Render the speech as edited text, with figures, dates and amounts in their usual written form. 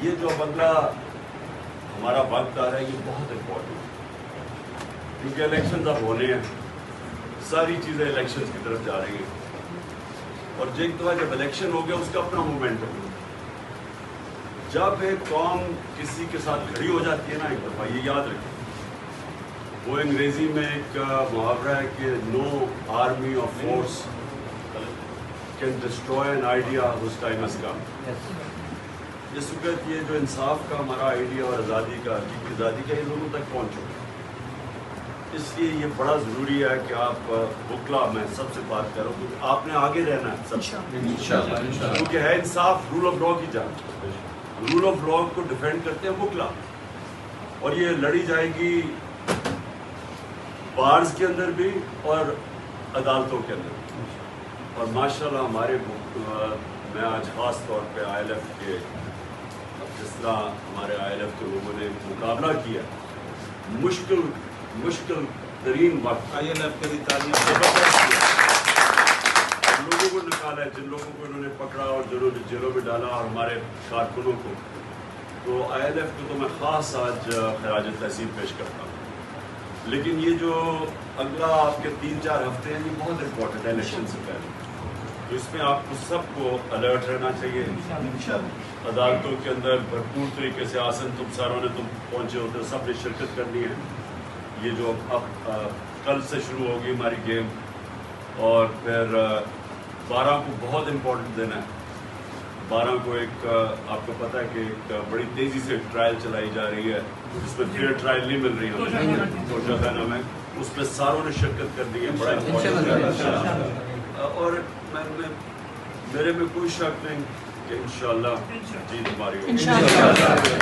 یہ جو اگلا ہمارا وقت آ رہا ہے یہ بہت امپورٹنٹ ہے، کیونکہ الیکشنز اب ہونے ہیں، ساری چیزیں الیکشنز کی طرف جا رہی ہیں، اور ایک دفعہ جب الیکشن ہو گیا اس کا اپنا مومنٹم ہے۔ جب ایک قوم کسی کے ساتھ کھڑی ہو جاتی ہے نا، ایک دفعہ یہ یاد رکھیں، وہ انگریزی میں ایک محاورہ ہے کہ no army of force can destroy an idea whose time has come۔ اس وقت یہ جو انصاف کا ہمارا آئیڈیا اور آزادی کا، حقیقی آزادی کا، یہ لوگوں تک پہنچ چکا ہے۔ اس لیے یہ بڑا ضروری ہے کہ آپ بکلا میں سب سے بات کروں، کیونکہ آپ نے آگے رہنا ہے سب سے، کیونکہ ہے انصاف رول آف لا کی جان، رول آف لا کو ڈیفینڈ کرتے ہیں بکلا، اور یہ لڑی جائے گی بارز کے اندر بھی اور عدالتوں کے اندر بھی۔ اور ماشاءاللہ ہمارے میں آج خاص طور پہ آئی ایل ایف کے، جس طرح ہمارے آئی ایل ایف کے لوگوں نے مقابلہ کیا، مشکل ترین وقت آئی ایل ایف کے لیے تعلیم لوگوں کو نکالا ہے، جن لوگوں کو انہوں نے پکڑا اور جنہوں نے جیلوں میں ڈالا، اور ہمارے کارکنوں کو، تو آئی ایل ایف کو تو میں خاص آج خراج تحسین پیش کرتا ہوں۔ لیکن یہ جو اگلا آپ کے 3-4 ہفتے ہیں یہ بہت امپورٹنٹ ہے الیکشن سے پہلے، تو اس میں آپ کو سب کو الرٹ رہنا چاہیے۔ عدالتوں کے اندر بھرپور طریقے سے آسن تم ساروں نے تم پہنچے ہوتے ہو، سب نے شرکت کرنی ہے۔ یہ جو اب کل سے شروع ہوگی ہماری گیم، اور پھر 12 کو بہت امپورٹنٹ دن ہے۔ 12 کو ایک آپ کو پتہ ہے کہ ایک بڑی تیزی سے ٹرائل چلائی جا رہی ہے، جس میں فیئر ٹرائل نہیں مل رہی ہمیں توشہ خانہ میں، اس میں ساروں نے شرکت کرنی ہے، بڑا امپورٹنٹ ہے۔ اور میرے میں کوئی شک نہیں کہ انشاءاللہ جیت ہماری ہوگی۔